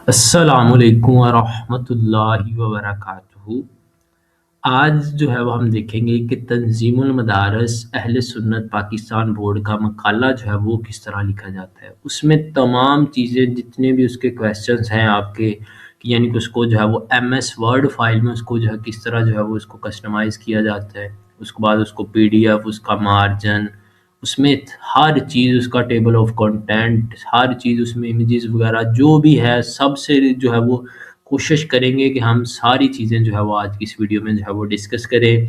السلام علیکم ورحمۃ اللہ وبرکاتہ۔ آج جو ہے وہ ہم دیکھیں گے کہ تنظیم المدارس اہل سنت پاکستان بورڈ کا مقالہ جو ہے وہ کس طرح لکھا جاتا ہے۔ اس میں تمام چیزیں جتنے بھی اس کے کویسچنز ہیں آپ کے، یعنی کہ اس کو جو ہے وہ ایم ایس ورڈ فائل میں اس کو جو ہے کس طرح جو ہے وہ اس کو کسٹمائز کیا جاتا ہے، اس کے بعد اس کو پی ڈی ایف، اس کا مارجن، اس میں ہر چیز، اس کا ٹیبل آف کنٹینٹ، ہر چیز اس میں امیجز وغیرہ جو بھی ہے، سب سے جو ہے وہ کوشش کریں گے کہ ہم ساری چیزیں جو ہے وہ آج کی اس ویڈیو میں جو ہے وہ ڈسکس کریں۔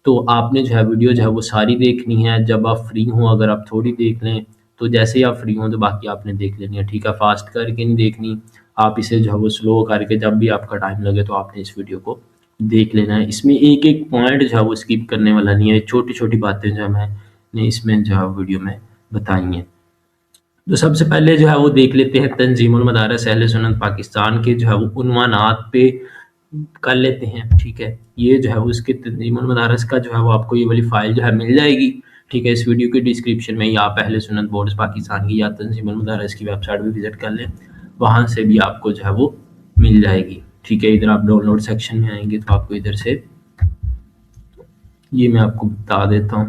تو آپ نے جو ہے ویڈیو جو ہے وہ ساری دیکھنی ہے، جب آپ فری ہوں، اگر آپ تھوڑی دیکھ لیں تو جیسے ہی آپ فری ہوں تو باقی آپ نے دیکھ لینی ہے، ٹھیک ہے۔ فاسٹ کر کے نہیں دیکھنی، آپ اسے جو ہے وہ سلو کر کے جب بھی آپ کا ٹائم لگے تو آپ نے اس ویڈیو کو دیکھ لینا ہے۔ اس میں ایک ایک پوائنٹ جو ہے وہ اسکپ کرنے والا نہیں ہے، چھوٹی چھوٹی باتیں جو میں نے اس میں جو ہے ویڈیو میں بتائی ہیں۔ تو سب سے پہلے جو ہے وہ دیکھ لیتے ہیں تنظیم المدارس اہل سنت پاکستان کے جو ہے وہ عنوانات پہ کر لیتے ہیں، ٹھیک ہے۔ یہ جو ہے وہ اس کے تنظیم المدارس کا جو ہے وہ آپ کو یہ والی فائل جو ہے مل جائے گی، ٹھیک ہے۔ اس ویڈیو کی ڈسکرپشن میں، یا آپ اہل سنت بورڈ پاکستان کی یا تنظیم المدارس کی ویب سائٹ پہ وزٹ کر لیں، وہاں سے بھی آپ کو جو ہے وہ مل جائے گی، ٹھیک ہے۔ ادھر آپ ڈاؤن لوڈ سیکشن میں آئیں گے تو آپ کو ادھر سے یہ میں آپ کو بتا دیتا ہوں،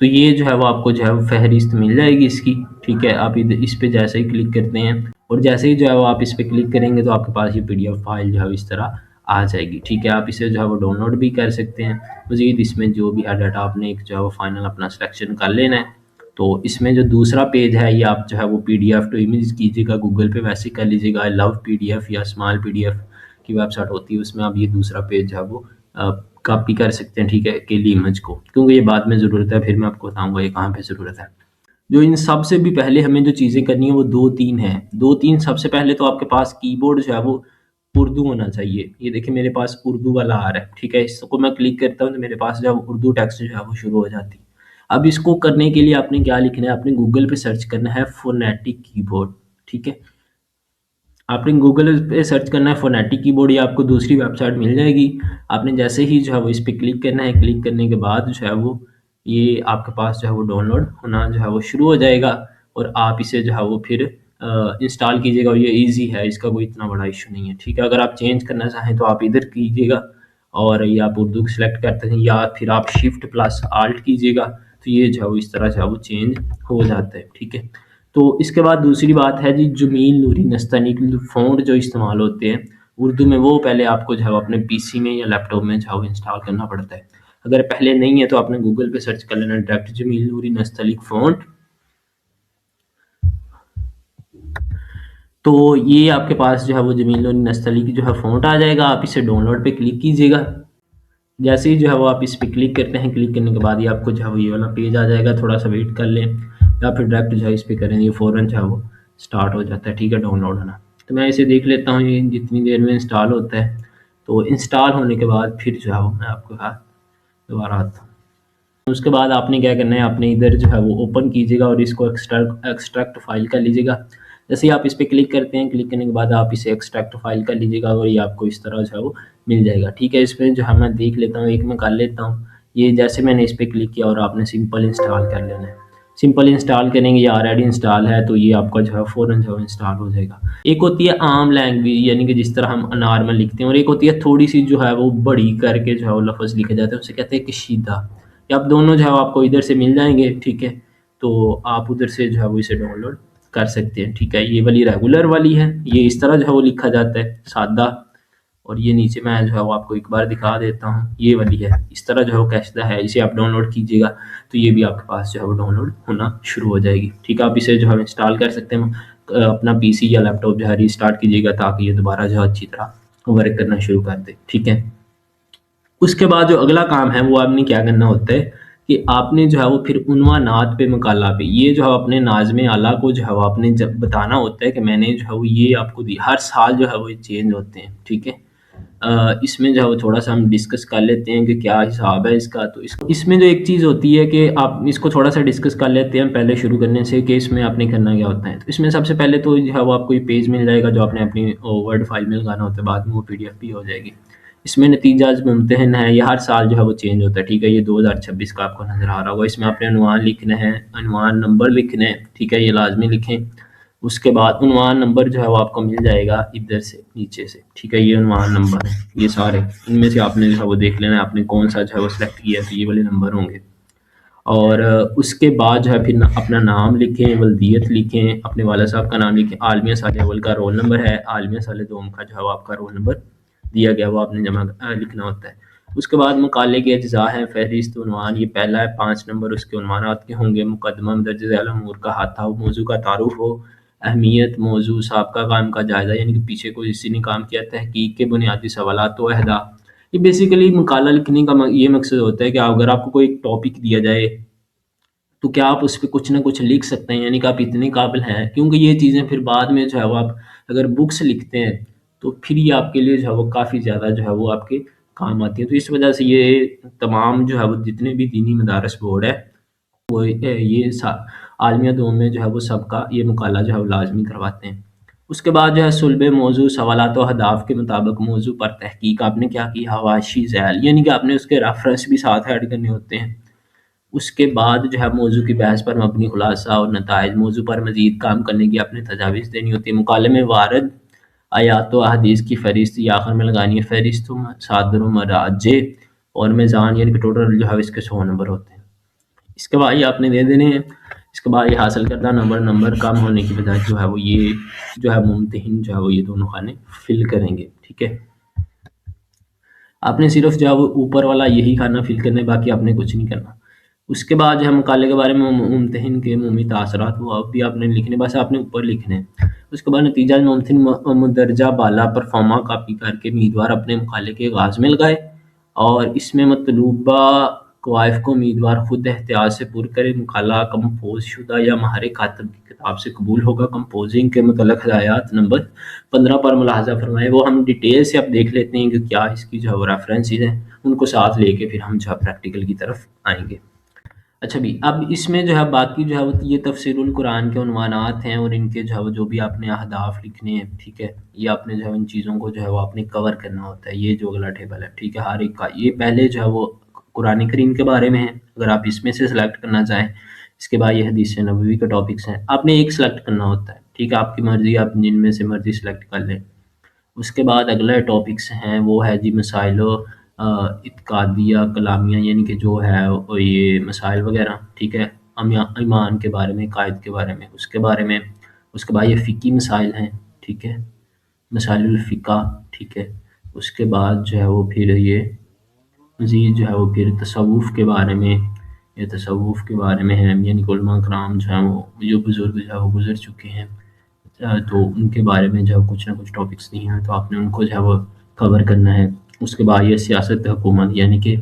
تو یہ جو ہے وہ آپ کو جو ہے وہ فہرست مل جائے گی اس کی، ٹھیک ہے۔ آپ اس پہ جیسے ہی کلک کرتے ہیں اور جیسے ہی جو ہے وہ آپ اس پہ کلک کریں گے تو آپ کے پاس یہ پی ڈی ایف فائل جو ہے اس طرح آ جائے گی، ٹھیک ہے۔ آپ اسے جو ہے وہ ڈاؤن لوڈ بھی کر سکتے ہیں۔ مزید اس میں جو بھی ہے ڈاٹا آپ نے ایک جو ہے وہ فائنل اپنا سلیکشن کر لینا ہے۔ تو اس میں جو دوسرا پیج ہے یہ آپ جو ہے وہ P D F to image کیجیے گا، گوگل پہ ویسے کر لیجیے گا، لو پی ڈی ایف یا اسمال پی ڈی ایف کی ویب سائٹ ہوتی ہے، اس میں آپ یہ دوسرا پیج جو ہے وہ کاپی کر سکتے ہیں، ٹھیک ہے، اکیلی امیج کو، کیونکہ یہ بعد میں ضرورت ہے، پھر میں آپ کو بتاؤں گا یہ کہاں پہ ضرورت ہے۔ جو ان سب سے بھی پہلے ہمیں جو چیزیں کرنی ہیں وہ دو تین ہیں، دو تین۔ سب سے پہلے تو آپ کے پاس کی بورڈ جو ہے وہ اردو ہونا چاہیے۔ یہ دیکھیں میرے پاس اردو والا آ رہا ہے، ٹھیک ہے۔ اس کو میں کلک کرتا ہوں تو میرے پاس جو ہے اردو ٹیکسٹ جو ہے وہ شروع ہو جاتی ہے۔ اب اس کو کرنے کے لیے آپ نے کیا لکھنا ہے، آپ نے گوگل پہ سرچ کرنا ہے فونیٹک کی بورڈ، ٹھیک ہے۔ آپ نے گوگل پہ سرچ کرنا ہے فونیٹک کی بورڈ، یہ آپ کو دوسری ویب سائٹ مل جائے گی۔ آپ نے جیسے ہی جو ہے وہ اس پہ کلک کرنا ہے، کلک کرنے کے بعد جو ہے وہ یہ آپ کے پاس جو ہے وہ ڈاؤن لوڈ ہونا جو ہے وہ شروع ہو جائے گا، اور آپ اسے جو ہے وہ پھر انسٹال کیجیے گا، اور یہ ایزی ہے، اس کا کوئی اتنا بڑا ایشو نہیں ہے، ٹھیک ہے۔ اگر آپ چینج کرنا چاہیں تو آپ ادھر کیجیے گا، اور یہ آپ اردو سلیکٹ کرتے ہیں، یا پھر آپ شفٹ پلس آلٹ کیجیے گا، تو یہ جو ہے وہ اس طرح جو ہے وہ چینج ہو جاتا ہے، ٹھیک ہے۔ تو اس کے بعد دوسری بات ہے جی جمیل نوری نستعلیق فونٹ جو استعمال ہوتے ہیں اردو میں، وہ پہلے آپ کو جو ہے اپنے پی سی میں یا لیپ ٹاپ میں جو ہے انسٹال کرنا پڑتا ہے۔ اگر پہلے نہیں ہے تو آپ نے گوگل پہ سرچ کر لینا ڈائریکٹ جمیل نوری نستعلیق فونٹ۔ تو یہ آپ کے پاس جو ہے وہ جمیل نوری نستعلیق جو ہے فونٹ آ جائے گا، آپ اسے ڈاؤن لوڈ پہ کلک کیجیے گا۔ جیسے ہی جو ہے وہ آپ اس پہ کلک کرتے ہیں، کلک کرنے کے بعد یہ آپ کو جو ہے وہ یہ والا پیج آ جائے گا، تھوڑا سا ویٹ کر لیں یا پھر ڈائریکٹ جو ہے اس پہ کریں، یہ فوراً جو ہے وہ سٹارٹ ہو جاتا ہے، ٹھیک ہے، ڈاؤن لوڈ ہونا۔ تو میں اسے دیکھ لیتا ہوں یہ جتنی دیر میں انسٹال ہوتا ہے۔ تو انسٹال ہونے کے بعد پھر جو ہے وہ میں آپ کو دوبارہ آتا ہوں۔ اس کے بعد آپ نے کیا کرنا ہے، آپ نے ادھر جو ہے وہ اوپن کیجیے گا اور اس کو ایکسٹریکٹ فائل کر لیجیے گا۔ جیسے ہی آپ اس پہ کلک کرتے ہیں، کلک کرنے کے بعد آپ اسے ایکسٹریکٹ فائل کر لیجیے گا، اور یہ آپ کو اس طرح جو ہے وہ مل جائے گا، ٹھیک ہے۔ اس میں جو ہے میں دیکھ لیتا ہوں، ایک میں کر لیتا ہوں۔ یہ جیسے میں نے اس پہ کلک کیا اور آپ نے سمپل انسٹال کر لینا ہے۔ سمپل انسٹال کریں گے، یہ آلریڈی انسٹال ہے تو یہ آپ کا جو ہے فوراً جو ہے انسٹال ہو جائے گا۔ ایک ہوتی ہے عام لینگویج، یعنی کہ جس طرح ہم نارمل لکھتے ہیں، اور ایک ہوتی ہے تھوڑی سی جو ہے وہ بڑی کر کے جو ہے وہ لفظ لکھے جاتے ہیں، اسے کہتے ہیں کشیدہ۔ یہ آپ دونوں جو ہے آپ کو ادھر سے مل جائیں گے، ٹھیک ہے۔ تو آپ ادھر سے جو ہے وہ اسے ڈاؤن لوڈ کر سکتے ہیں، ٹھیک ہے۔ یہ والی ریگولر والی ہے، یہ اس طرح جو ہے وہ لکھا جاتا ہے سادہ، اور یہ نیچے میں جو ہے وہ آپ کو ایک بار دکھا دیتا ہوں، یہ والی ہے اس طرح جو ہے وہ کشیدہ ہے، اسے آپ ڈاؤن لوڈ کیجیے گا تو یہ بھی آپ کے پاس جو ہے وہ ڈاؤن لوڈ ہونا شروع ہو جائے گی، ٹھیک ہے۔ آپ اسے جو ہے انسٹال کر سکتے ہیں، اپنا پی سی یا لیپ ٹاپ جو ہے ری اسٹارٹ کیجیے گا تاکہ یہ دوبارہ جو ہے اچھی طرح ورک کرنا شروع کر دے، ٹھیک ہے۔ اس کے بعد جو اگلا کام ہے وہ آپ نے کیا کرنا ہوتا ہے کہ آپ نے جو ہے وہ پھر عنوانات پہ مقالہ پہ یہ جو ہے اپنے ناظم اعلیٰ کو جو ہے وہ آپ نے جب بتانا ہوتا ہے کہ میں نے جو ہے وہ یہ آپ کو دی، ہر سال جو ہے وہ چینج ہوتے ہیں، ٹھیک ہے۔ اس میں جو ہے وہ تھوڑا سا ہم ڈسکس کر لیتے ہیں کہ کیا حساب ہے اس کا۔ تو اس میں جو ایک چیز ہوتی ہے کہ آپ اس کو تھوڑا سا ڈسکس کر لیتے ہیں پہلے شروع کرنے سے، کہ اس میں آپ نے کرنا کیا ہوتا ہے۔ تو اس میں سب سے پہلے تو جو ہے وہ آپ کو یہ پیج مل جائے گا جو آپ نے اپنی ورڈ فائل میں لگانا ہوتا ہے، بعد میں وہ پی ڈی ایف بھی ہو جائے گی۔ اس میں نتیجہ ممتحن ہے، یہ ہر سال جو ہے وہ چینج ہوتا ہے، ٹھیک ہے۔ یہ 2026 کا آپ کو نظر آ رہا ہوگا۔ اس میں آپ نے عنوان لکھنا ہے، عنوان نمبر لکھنا ہے، ٹھیک ہے، یہ لازمی لکھیں۔ اس کے بعد عنوان نمبر جو ہے وہ آپ کو مل جائے گا ادھر سے نیچے سے، ٹھیک ہے، یہ عنوان نمبر ہے، یہ سارے ان میں سے آپ نے جو ہے وہ دیکھ لینا ہے آپ نے کون سا جو ہے وہ سلیکٹ کیا ہے، تو یہ والے نمبر ہوں گے۔ اور اس کے بعد جو ہے پھر اپنا نام لکھیں، ولدیت لکھیں، اپنے والد صاحب کا نام لکھیں، عالمیہ سال اول کا رول نمبر ہے، عالمیہ سال دوم کا جو ہے وہ آپ کا رول نمبر دیا گیا وہ آپ نے جمع لکھنا ہوتا ہے۔ اس کے بعد مقالے کے اجزاء ہیں، فہرست، عنوان، یہ پہلا ہے 5 نمبر اس کے عنوانات کے ہوں گے، مقدمہ، مندرجہ ذیل امور کا احاطہ ہو، موضوع کا تعارف ہو، اہمیت، موضوع، سابقہ کام کا جائزہ یعنی کہ پیچھے کوئی کسی نے کام کیا، تحقیق کے بنیادی سوالات و اہداف۔ یہ بیسیکلی مقالہ لکھنے کا یہ مقصد ہوتا ہے کہ اگر آپ کو کوئی ٹاپک دیا جائے تو کیا آپ اس پہ کچھ نہ کچھ لکھ سکتے ہیں، یعنی کہ آپ اتنے قابل ہیں، کیونکہ یہ چیزیں پھر بعد میں جو ہے وہ آپ اگر بکس لکھتے ہیں تو پھر یہ آپ کے لیے جو ہے وہ کافی زیادہ جو ہے وہ آپ کے کام آتی ہیں۔ تو اس وجہ سے یہ تمام جو ہے وہ جتنے بھی دینی مدارس بورڈ ہے وہ یہ عالمیہ دوم میں جو ہے وہ سب کا یہ مقالہ جو ہے وہ لازمی کرواتے ہیں۔ اس کے بعد جو ہے صلب موضوع، سوالات و اہداف کے مطابق موضوع پر تحقیق آپ نے کیا کی، حواشی ذیل، یعنی کہ آپ نے اس کے ریفرنس بھی ساتھ ایڈ کرنے ہوتے ہیں۔ اس کے بعد جو ہے موضوع کی بحث پر مبنی خلاصہ اور نتائج، موضوع پر مزید کام کرنے کی اپنے تجاویز دینی ہوتی ہے۔ مقالے میں وارد آیات و احادیث کی فہرست یہ آخر میں لگانی ہے، فہرست، مصادر و مراجع اور میزان، یعنی کہ ٹوٹل جو ہے اس کے 100 نمبر ہوتے ہیں۔ اس کے بعد یہ آپ نے دے دینے ہیں۔ اس کے بعد یہ حاصل کردہ نمبر کم ہونے کی بجائے جو ہے وہ یہ جو ہے ممتحن جو ہے وہ یہ دونوں خانے فل کریں گے، ٹھیک ہے۔ آپ نے صرف جو ہے وہ اوپر والا یہی خانہ فل کرنا ہے، باقی آپ نے کچھ نہیں کرنا۔ اس کے بعد جو ہے مقالے کے بارے میں ممتحن کے عمومی تاثرات وہ اب بھی آپ نے لکھنے، بس آپ نے اوپر لکھنے ہیں۔ اس کے بعد نتیجہ ممتحن مندرجہ بالا پرفارما کاپی کر کے امیدوار اپنے مقالے کے آغاز میں لگائے اور اس میں مطلوبہ قوائف کو امیدوار خود احتیاط سے پر کرے۔ مقالہ کمپوز شدہ یا ماہر کاتب کی کتاب سے قبول ہوگا۔ کمپوزنگ کے متعلق ہدایات نمبر 15 پر ملاحظہ فرمائے، وہ ہم ڈیٹیل سے اب دیکھ لیتے ہیں کہ کیا اس کی جو ہے وہ ریفرنسز ہیں، ان کو ساتھ لے کے پھر ہم جو ہے پریکٹیکل کی طرف آئیں گے۔ اچھا بھی اب اس میں جو ہے باقی جو ہے وہ یہ تفسیر القرآن کے عنوانات ہیں اور ان کے جو ہے وہ جو بھی آپ نے اہداف لکھنے ہیں، ٹھیک ہے، یہ آپ نے جو ہے ان چیزوں کو جو ہے وہ آپ نے کور کرنا ہوتا ہے۔ یہ جو اگلا ٹیبل ہے، ٹھیک ہے، ہر ایک کا یہ پہلے جو ہے وہ قرآن کریم کے بارے میں ہے، اگر آپ اس میں سے سلیکٹ کرنا چاہیں۔ اس کے بعد یہ حدیث نبوی کے ٹاپکس ہیں، آپ نے ایک سلیکٹ کرنا ہوتا ہے، ٹھیک ہے، آپ کی مرضی، آپ جن میں سے مرضی سلیکٹ کر لیں۔ اس کے بعد اگلا ٹاپکس ہیں وہ ہے جی مسائل و اعتقادیہ کلامیہ، یعنی کہ جو ہے یہ مسائل وغیرہ، ٹھیک ہے، ایمان کے بارے میں، قائد کے بارے میں، اس کے بارے میں۔ اس کے بعد یہ فقہی مسائل ہیں، ٹھیک ہے، مسائل الفقہ، ٹھیک ہے۔ اس کے بعد جو ہے وہ پھر یہ مزید جو ہے وہ پھر تصوف کے بارے میں، یہ تصوف کے بارے میں ہے، یعنی کہ علماء کرام جو ہیں وہ جو بزرگ جو ہے وہ گزر چکے ہیں تو ان کے بارے میں جو ہے کچھ نہ کچھ ٹاپکس نہیں ہیں تو آپ نے ان کو جو ہے وہ کور کرنا ہے۔ اس کے بعد یہ سیاست حکومت، یعنی کہ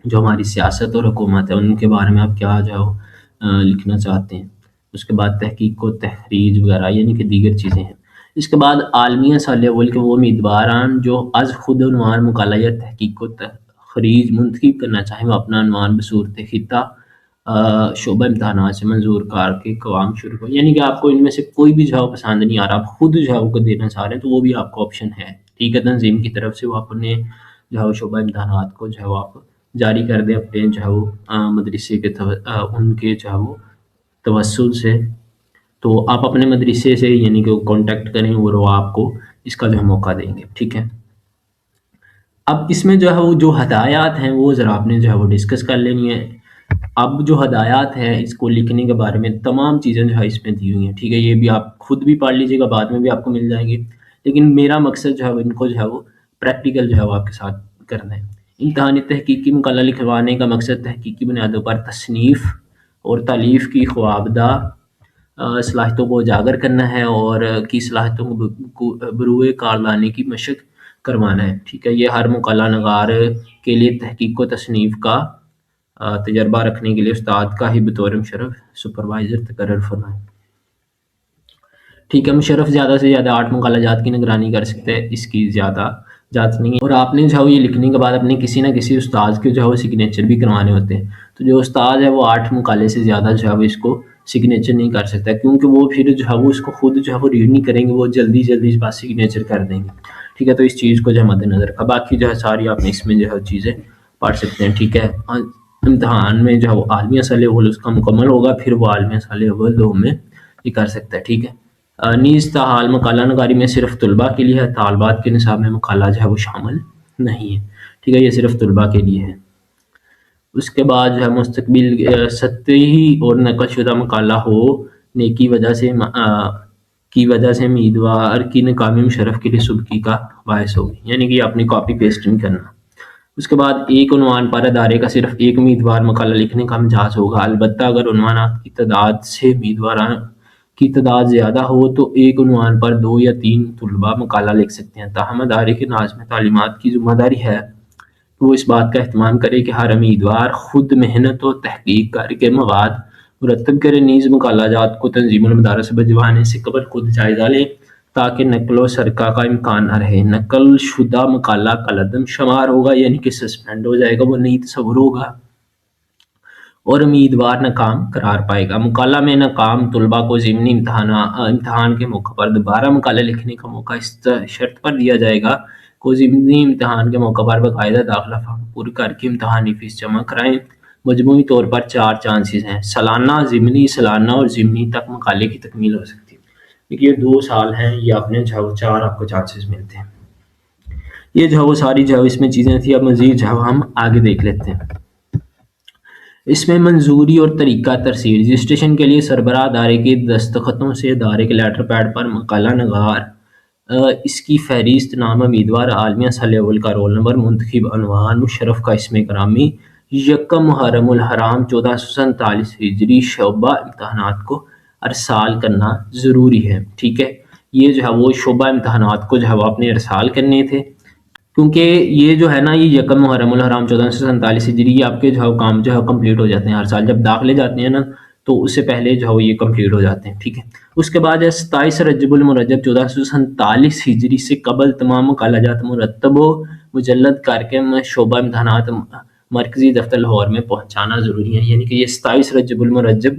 جو ہماری سیاست اور حکومت ہے ان کے بارے میں آپ کیا جو ہے وہ لکھنا چاہتے ہیں۔ اس کے بعد تحقیق و تخریج وغیرہ، یعنی کہ دیگر چیزیں ہیں۔ اس کے بعد عالمیہ سال اول کے وہ امیدواران جو از خود عنوان مقالہ یا تحقیق و تخریج منتخب کرنا چاہیں، وہ اپنا عنوان بصورت خطہ شعبہ امتحانات سے منظور کار کے قوام شروع کریں، یعنی کہ آپ کو ان میں سے کوئی بھی جو ہے پسند نہیں آ رہا، آپ خود جو ہے وہ دینا چاہ رہے ہیں تو وہ بھی آپ کو آپشن ہے، ٹھیک ہے، تنظیم کی طرف سے وہ اپنے جو ہے وہ شعبہ امتحانات کو جو ہے وہ آپ جاری کر دیں اپنے جو ہے وہ مدرسے کے ان کے جو ہے وہ توسل سے، تو آپ اپنے مدرسے سے یعنی کہ کانٹیکٹ کریں اور وہ آپ کو اس کا جو ہے موقع دیں گے، ٹھیک ہے۔ اب اس میں جو ہے وہ جو ہدایات ہیں وہ ذرا آپ نے جو ہے وہ ڈسکس کر لینی ہے۔ اب جو ہدایات ہیں اس کو لکھنے کے بارے میں تمام چیزیں جو ہے اس میں دی ہوئی ہیں، ٹھیک ہے، یہ بھی آپ خود بھی پڑھ لیجیے گا، بعد میں بھی آپ کو مل جائیں گے، لیکن میرا مقصد جو ہے ان کو جو ہے وہ پریکٹیکل جو ہے وہ آپ کے ساتھ کرنا ہے۔ امتحانی تحقیقی مقالہ لکھوانے کا مقصد تحقیقی بنیادوں پر تصنیف اور تالیف کی خوابدہ صلاحیتوں کو اجاگر کرنا ہے اور کی صلاحیتوں کو بروئے کار لانے کی مشق کروانا ہے، ٹھیک ہے۔ یہ ہر مقالہ نگار کے لیے تحقیق و تصنیف کا تجربہ رکھنے کے لیے استاد کا ہی بطور مشرف سپروائزر تقرر فرمائے، ٹھیک ہے۔ مشرف زیادہ سے زیادہ 8 مقالہ جات کی نگرانی کر سکتے ہیں، اس کی زیادہ جات نہیں ہے، اور آپ نے جو ہے یہ لکھنے کے بعد اپنے کسی نہ کسی استاد کے جو ہے وہ سگنیچر بھی کروانے ہوتے ہیں، تو جو استاد ہے وہ 8 مقالے سے زیادہ جو ہے وہ اس کو سگنیچر نہیں کر سکتا، کیونکہ وہ پھر جو ہے وہ اس کو خود جو ہے وہ ریڈ نہیں کریں گے، وہ جلدی اس بات سگنیچر کر دیں گے، ٹھیک ہے۔ تو اس چیز کو جو ہے مد نظر رکھا، باقی جو ہے ساری آپ نے اس میں جو ہے چیزیں پڑھ سکتے ہیں، ٹھیک ہے۔ امتحان میں جو ہے وہ عالمیہ سال اول اس کا مکمل ہوگا، پھر وہ عالمیہ سال اول 2 میں یہ کر سکتا ہے، ٹھیک ہے۔ نیز تاحال مقالہ نگاری میں صرف طلباء کے لیے ہے، طالبات کے نصاب میں مقالہ جو ہے وہ شامل نہیں ہے، ٹھیک ہے، یہ صرف طلباء کے لیے ہے۔ اس کے بعد جو ہے مستقبل سطحی اور نقل شدہ مقالہ ہو نے کی وجہ سے امیدوار کی ناکامی مشرف کے لیے سبکی کا باعث ہوگی، یعنی کہ اپنی کاپی پیسٹ نہیں کرنا۔ اس کے بعد ایک عنوان پر ادارے کا صرف ایک امیدوار مقالہ لکھنے کا مجاز ہوگا، البتہ اگر عنوانات کی تعداد سے امیدواروں کی تعداد زیادہ ہو تو ایک عنوان پر 2 یا 3 طلباء مقالہ لکھ سکتے ہیں۔ تاہم ادارے کے ناظم تعلیمات کی ذمہ داری ہے کہ وہ اس بات کا اہتمام کرے کہ ہر امیدوار خود محنت و تحقیق کر کے مواد مرتب کرے، نیز مقالہ جات کو تنظیم المدارس بھجوانے سے قبل خود جائزہ لیں تاکہ نقل و سرقہ کا امکان نہ رہے۔ نقل شدہ مقالہ کالعدم شمار ہوگا، یعنی کہ سسپینڈ ہو جائے گا، وہ نہیں تصور ہوگا اور امیدوار ناکام قرار پائے گا۔ مقالہ میں ناکام طلباء کو ضمنی امتحان کے موقع پر دوبارہ مقالہ لکھنے کا موقع اس شرط پر دیا جائے گا کہ وہ ضمنی امتحان کے موقع پر باقاعدہ داخلہ فارم پر کر کے امتحانی فیس جمع کرائیں۔ مجموعی طور پر 4 چانسز ہیں، سالانہ، ضمنی، سالانہ اور ضمنی تک مقالے کی تکمیل ہو سکتی ہے۔ دیکھیے 2 سال ہیں، یہ اپنے جو ہے 4 آپ کو چانسز ملتے ہیں۔ یہ جو ہے وہ ساری جو ہے اس میں چیزیں تھیں، اب مزید جو ہے ہم آگے دیکھ لیتے ہیں۔ اس میں منظوری اور طریقہ ترسیل، رجسٹریشن کے لیے سربراہ ادارے کے دستخطوں سے ادارے کے لیٹر پیڈ پر مقالہ نگار اس کی فہرست، نام امیدوار، عالمیہ سال اول کا رول نمبر، منتخب عنوان، مشرف کا اسم گرامی، 1 محرم الحرام 1447 ہجری، شعبہ امتحانات کو ارسال کرنا ضروری ہے، ٹھیک ہے۔ یہ جو ہے وہ شعبہ امتحانات کو جو ہے وہ اپنے ارسال کرنے تھے، کیونکہ یہ جو ہے نا یہ 1 محرم الحرام 1447 ہجری یہ آپ کے جو ہے کام جو ہے کمپلیٹ ہو جاتے ہیں ہر سال، جب داخلے جاتے ہیں نا تو اس سے پہلے جو ہے وہ یہ کمپلیٹ ہو جاتے ہیں، ٹھیک ہے۔ اس کے بعد ہے 27 رجب المرجب 1447 ہجری سے قبل تمام مقالہ جات مرتب و مجلد کر کے شعبہ امتحانات مرکزی دفتر لاہور میں پہنچانا ضروری ہے، یعنی کہ یہ 27 رجب المرجب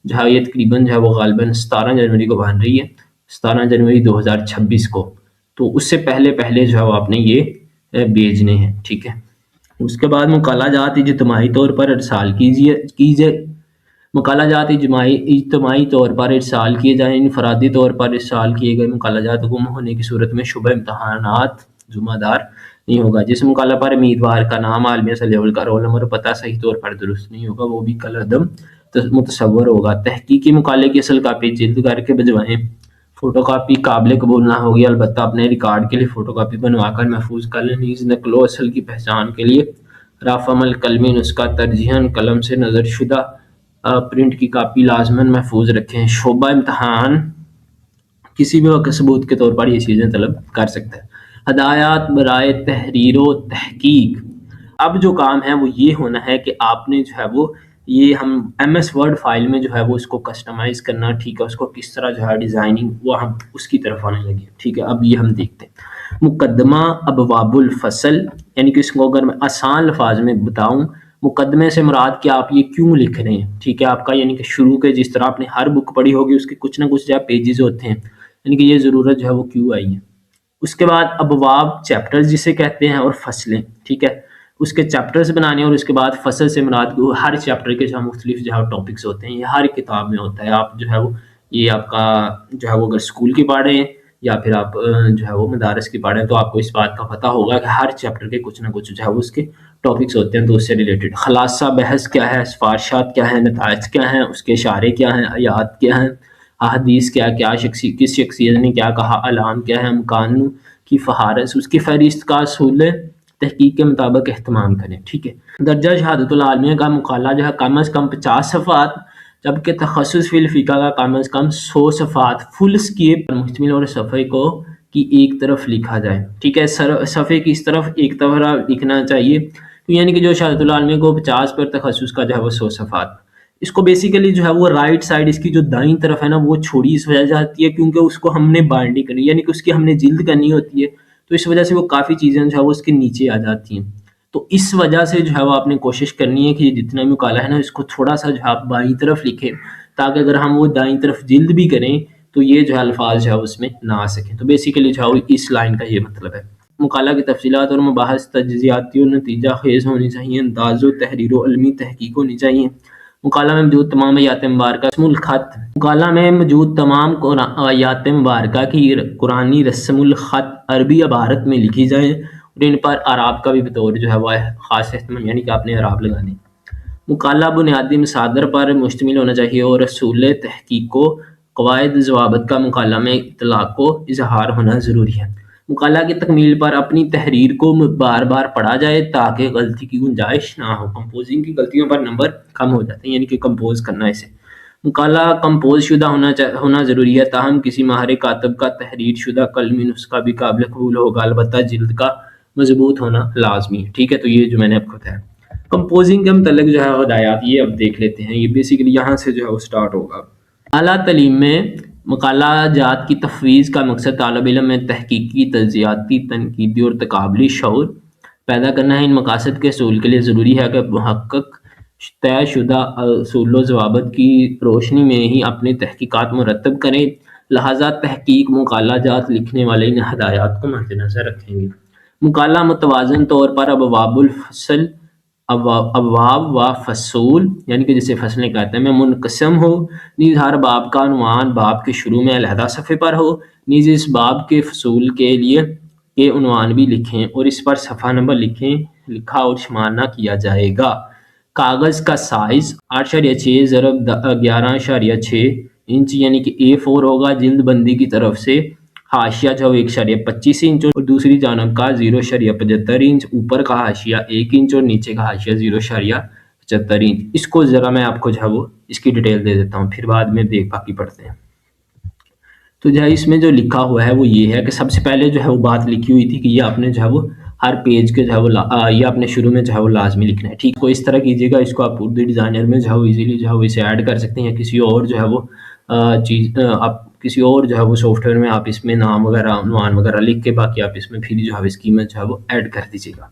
جو ہے یہ تقریباً جو ہے وہ غالباً 17 جنوری کو بن رہی ہے، 17 جنوری 2026 کو، تو اس سے پہلے جو ہے وہ آپ نے یہ بھیجنے ہیں، ٹھیک ہے۔ اس کے بعد مقالہ جات اجتماعی طور پر ارسال کیجئے مقالہ جات اجتماعی طور پر ارسال کیے جائیں، انفرادی طور پر ارسال کیے گئے مقالہ جات گم ہونے کی صورت میں شعبہ امتحانات ذمہ دار نہیں ہوگا۔ جس مقالہ پر امیدوار کا نام، عالمیہ سال اول کا رول نمبر، پتہ صحیح طور پر درست نہیں ہوگا وہ بھی کالعدم متصور ہوگا۔ تحقیقی مقالے کی اصل کاپی جلد کر کے بھجوائیں، فوٹو کاپی قابل قبول نہ ہوگی، البتہ اپنے ریکارڈ کے لیے فوٹو کاپی بنوا کر محفوظ کر لیں۔ نیز نقل و اصل کی پہچان کے لیے رفع عمل قلمی نسخہ ترجیحاً قلم سے نظر شدہ پرنٹ کی کاپی لازماً محفوظ رکھیں۔ شعبہ امتحان کسی بھی وقت ثبوت کے طور پر یہ چیزیں طلب کر سکتا ہے۔ ہدایات برائے تحریر و تحقیق، اب جو کام ہے وہ یہ ہونا ہے کہ آپ نے جو ہے وہ یہ ہم ایم ایس ورڈ فائل میں جو ہے وہ اس کو کسٹمائز کرنا، ٹھیک ہے، اس کو کس طرح جو ہے ڈیزائننگ وہ ہم اس کی طرف آنے لگے، ٹھیک ہے۔ اب یہ ہم دیکھتے ہیں مقدمہ ابواب الفصل، یعنی کہ اس کو اگر میں آسان الفاظ میں بتاؤں، مقدمے سے مراد کہ آپ یہ کیوں لکھ رہے ہیں، ٹھیک ہے، آپ کا یعنی کہ شروع کے جس طرح آپ نے ہر بک پڑھی ہوگی اس کے کچھ نہ کچھ جو ہے پیجز ہوتے ہیں، یعنی کہ یہ ضرورت جو ہے وہ کیوں آئی ہے۔ اس کے بعد ابواب چیپٹرز جسے کہتے ہیں اور فصلیں، ٹھیک ہے، اس کے چیپٹرز بنانے، اور اس کے بعد فصل سے مراد ہر چیپٹر کے جو مختلف جو ہے ٹاپکس ہوتے ہیں، یہ ہر کتاب میں ہوتا ہے۔ آپ جو ہے وہ یہ آپ کا جو ہے وہ اگر اسکول کی پڑھ رہے ہیں یا پھر آپ جو ہے وہ مدارس کی پڑھ رہے ہیں تو آپ کو اس بات کا پتہ ہوگا کہ ہر چیپٹر کے کچھ نہ کچھ جو ہے وہ اس کے ٹاپکس ہوتے ہیں، تو اس سے ریلیٹڈ خلاصہ بحث کیا ہے، سفارشات کیا ہیں، نتائج کیا ہیں، اس کے اشارے کیا ہیں، آیات کیا ہیں، احادیث کیا کس شخصیت نے کیا کہا، علام کیا ہے، امکان کی فہارس، اس کی فہرست کا اصول تحقیق کے مطابق اہتمام کریں، ٹھیک ہے۔ درجہ شہادت العالمیہ کا مقالہ جو ہے کم از کم 50 صفحات، جبکہ تخصص فی الفقہ کا کم از کم 100 صفحات فل اسکیپ پر مشتمل اور صفحے کو کی ایک طرف لکھا جائے، ٹھیک ہے، صفحے کی اس طرف ایک طرف لکھنا چاہیے، یعنی کہ جو شہادت العالمیہ کو 50 پر تخصص کا جو ہے وہ 100 صفحات، اس کو بیسیکلی جو ہے وہ رائٹ سائڈ اس کی جو دائیں طرف ہے نا وہ چھوڑی اس وجہ جاتی ہے کیونکہ اس کو ہم نے بائنڈنگ کرنی، یعنی کہ اس کی ہم نے جلد کرنی ہوتی ہے، تو اس وجہ سے وہ کافی چیزیں جو ہے وہ اس کے نیچے آ جاتی ہیں، تو اس وجہ سے جو ہے وہ آپ نے کوشش کرنی ہے کہ یہ جتنا بھی مقالہ ہے نا اس کو تھوڑا سا جو ہے آپ بائیں طرف لکھیں، تاکہ اگر ہم وہ دائیں طرف جلد بھی کریں تو یہ جو ہے الفاظ جو ہے اس میں نہ آ سکیں، تو بیسیکلی جو ہے اس لائن کا یہ مطلب ہے۔ مقالہ کی تفصیلات اور مباحث تجزیاتی اور نتیجہ خیز ہونی چاہیے، انداز و تحریر و علمی تحقیق ہونی چاہیے، مکالہ میں موجود تمام آیات مبارکہ رسم الخط، مکالہ میں موجود تمام آیات مبارکہ کی قرآنی رسم الخط عربی عبارت میں لکھی جائیں اور ان پر اعراب کا بھی بطور جو ہے وہ خاص اہتمام، یعنی کہ آپ نے اعراب لگانے۔ مکالہ بنیادی مصادر پر مشتمل ہونا چاہیے اور اصول تحقیق و قواعد ضوابط کا مکالہ میں اطلاق و اظہار ہونا ضروری ہے۔ مکالہ کی تکمیل پر اپنی تحریر کو بار بار پڑھا جائے تاکہ غلطی کی گنجائش نہ ہو۔ کمپوزنگ کی غلطیوں پر نمبر کم ہو جاتے ہیں، یعنی کہ کمپوز کرنا اسے۔ مکالہ کمپوز شدہ ہونا ضروری ہے، تاہم کسی ماہر کاتب کا تحریر شدہ قلمی نسخہ بھی قابل قبول ہوگا، البتہ جلد کا مضبوط ہونا لازمی ہے۔ ٹھیک ہے، تو یہ جو میں نے آپ کو بتایا کمپوزنگ کے متعلق جو ہے ہدایات، یہ اب دیکھ لیتے ہیں۔ یہ بیسیکلی یہاں سے جو ہے وہ سٹارٹ ہوگا۔ اعلیٰ تعلیم میں مکالہ جات کی تفویض کا مقصد طالب علم میں تحقیقی، تجزیاتی، تنقیدی اور تقابلی شعور پیدا کرنا ہے۔ ان مقاصد کے حصول کے لیے ضروری ہے کہ محقق طے شدہ اصول و ضوابط کی روشنی میں ہی اپنی تحقیقات مرتب کریں، لہذا تحقیق مکالہ جات لکھنے والے ان ہدایات کو مد نظر رکھیں گے۔ مکالہ متوازن طور پر ابواب و فصول، یعنی کہ جسے فصلیں کہتے ہیں، میں منقسم ہو، نیز ہر باب کا عنوان باب کے شروع میں علیحدہ صفحے پر ہو، نیز اس باب کے فصول کے لیے کے عنوان بھی لکھیں اور اس پر صفحہ نمبر لکھا اور شمار نہ کیا جائے گا۔ کاغذ کا سائز 8.6 ضرب 11.6 انچ یعنی کہ A4 ہوگا۔ جلد بندی کی طرف سے حاشیہ جو 1.25 انچ اور دوسری جانب کا 0.75 انچ، اوپر کا حاشیہ 1 انچ اور نیچے کا حاشیہ 0.75 انچ۔ اس کو ذرا میں آپ کو جو ہے وہ اس کی ڈیٹیل دے دیتا ہوں، پھر بعد میں باقی پڑھتے ہیں۔ تو جو ہے اس میں جو لکھا ہوا ہے وہ یہ ہے کہ سب سے پہلے جو ہے وہ بات لکھی ہوئی تھی کہ یہ آپ نے جو ہے وہ ہر پیج کے جو ہے وہ یہ آپ نے شروع میں جو ہے وہ لازمی لکھنا ہے۔ ٹھیک، کو اس طرح کیجیے گا، اس کو آپ اردو ڈیزائنر میں جو ہے وہ ایزیلی جو ہے وہ اسے ایڈ کر سکتے ہیں، یا کسی اور جو ہے وہ چیز آپ کسی اور جو ہے وہ سافٹ ویئر میں آپ اس میں نام وغیرہ عنوان وغیرہ لکھ کے باقی آپ اس میں پھر جو ہے اس کی میں جو ہے وہ ایڈ کر دیجیے گا۔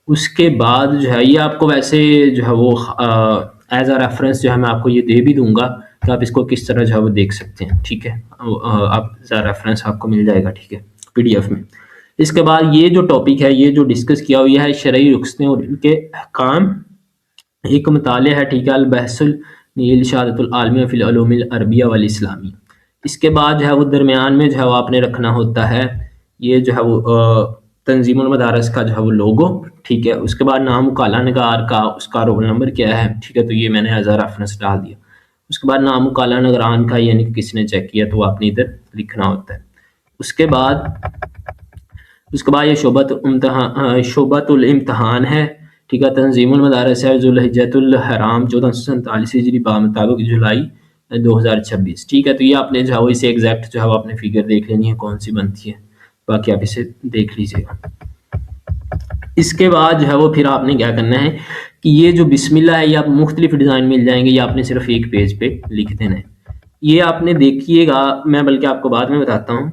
اس کے بعد جو ہے یہ آپ کو ویسے جو ہے وہ ایز اے ریفرنس جو ہے میں آپ کو یہ دے بھی دوں گا کہ آپ اس کو کس طرح جو ہے وہ دیکھ سکتے ہیں۔ ٹھیک ہے، آپ ایز اے ریفرنس آپ کو مل جائے گا، ٹھیک ہے، PDF میں۔ اس کے بعد یہ جو ٹاپک ہے، یہ جو ڈسکس کیا ہوا ہے شرعی رخصتیں اور ان کے احکام، ایک مطالعہ ہے، ٹھیک ہے، البحث النیل شہادت العالمیہ فی العلوم العربیہ والاسلامی۔ اس کے بعد جو ہے وہ درمیان میں جو ہے وہ آپ نے رکھنا ہوتا ہے یہ جو ہے وہ تنظیم المدارس کا جو ہے وہ لوگو، ٹھیک ہے۔ اس کے بعد نام مکالہ نگار کا، اس کا رول نمبر کیا ہے، ٹھیک ہے، تو یہ میں نے ایز اے ریفرنس ڈال دیا۔ اس کے بعد نام مکالہ نگران کا، یعنی کہ کس نے چیک کیا، تو آپ نے ادھر لکھنا ہوتا ہے۔ اس کے بعد یہ شعبۃ الامتحان ہے، ٹھیک ہے، تنظیم المدارس ہے، ذوالحجۃ الحرام 1447 ہجری مطابق جولائی 2026، ٹھیک ہے۔ تو یہ آپ نے جو ہے اسے ایگزیکٹ جو ہے آپ نے فگر دیکھ لینی ہے کون سی بنتی ہے، باقی آپ اسے دیکھ لیجیے گا۔ اس کے بعد جو ہے وہ پھر آپ نے کیا کرنا ہے کہ یہ جو بسم اللہ ہے یہ آپ مختلف ڈیزائن مل جائیں گے، یہ آپ نے صرف ایک پیج پہ لکھ دینا ہے۔ یہ آپ نے دیکھیے گا، میں بلکہ آپ کو بعد میں بتاتا ہوں۔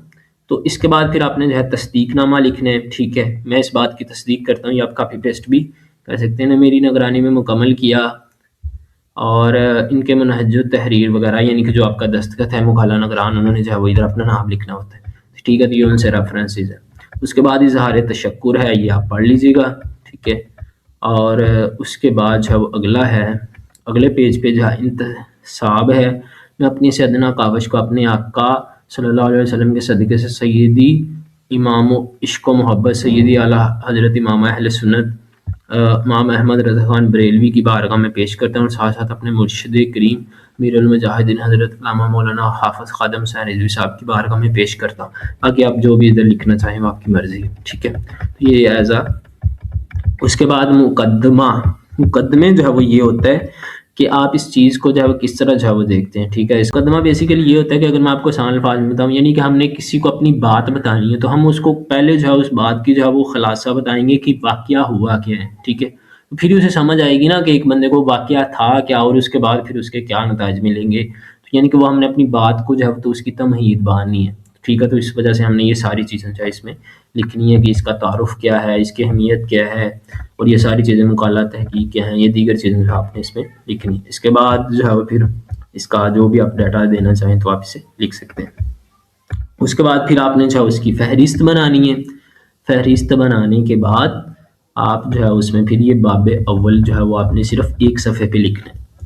تو اس کے بعد پھر آپ نے جو ہے تصدیق نامہ لکھنا ہے، ٹھیک ہے۔ میں اس بات کی تصدیق کرتا ہوں، یہ آپ کاپی پیسٹ بھی کر سکتے ہیں۔ میری نگرانی میں مکمل کیا، اور ان کے منہج تحریر وغیرہ، یعنی کہ جو آپ کا دستخط ہے مکالہ نگران، انہوں نے جو ہے وہ ادھر اپنا نام لکھنا ہوتا ہے، ٹھیک ہے۔ تو یہ ان سے ریفرنسز ہے۔ اس کے بعد اظہار تشکر ہے، یہ آپ پڑھ لیجیے گا، ٹھیک ہے۔ اور اس کے بعد جو ہے وہ اگلے پیج پہ جو ہے انتصاب ہے، میں اپنی سے ادنا کاوش کو اپنے آقا صلی اللہ علیہ وسلم کے صدقے سے سیدی امام و عشق و محبت سیدی اعلیٰ حضرت امام اہل سنت امام احمد رضا خان بریلوی کی بارگاہ میں پیش کرتا ہوں، اور ساتھ ساتھ اپنے مرشد کریم میر المجاہدین حضرت علامہ مولانا حافظ خادم حسین رضوی صاحب کی بارگاہ میں پیش کرتا ہوں۔ باقی آپ جو بھی ادھر لکھنا چاہیں وہ آپ کی مرضی ہے، ٹھیک ہے۔ تو یہ ایزا اس کے بعد مقدمے جو ہے وہ یہ ہوتا ہے کہ آپ اس چیز کو جو ہے وہ کس طرح جو ہے وہ دیکھتے ہیں، ٹھیک ہے۔ اس مقدمہ بیسیکلی یہ ہوتا ہے کہ اگر میں آپ کو آسان الفاظ میں بتاؤں، یعنی کہ ہم نے کسی کو اپنی بات بتانی ہے تو ہم اس کو پہلے جو ہے اس بات کی جو ہے وہ خلاصہ بتائیں گے کہ واقعہ ہوا کیا ہے، ٹھیک ہے۔ تو پھر اسے سمجھ آئے گی نا کہ ایک بندے کو واقعہ تھا کیا، اور اس کے بعد پھر اس کے کیا نتائج ملیں گے، تو یعنی کہ وہ ہم نے اپنی بات کو جو ہے تو اس کی تمہید باننی ہے، ٹھیک ہے۔ تو اس وجہ سے ہم نے یہ ساری چیزیں جو ہے اس میں لکھنی ہے کہ اس کا تعارف کیا ہے، اس کی اہمیت کیا ہے، اور یہ ساری چیزیں مکالہ تحقیق کیا ہیں، یہ دیگر چیزیں جو آپ نے اس میں لکھنی ہے۔ اس کے بعد جو ہے پھر اس کا جو بھی آپ ڈیٹا دینا چاہیں تو آپ اسے لکھ سکتے ہیں۔ اس کے بعد پھر آپ نے جو ہے اس کی فہرست بنانی ہے۔ فہرست بنانے کے بعد آپ جو ہے اس میں پھر یہ باب اول جو ہے وہ آپ نے صرف ایک صفحے پہ لکھنا ہے،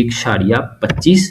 1.25,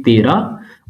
13,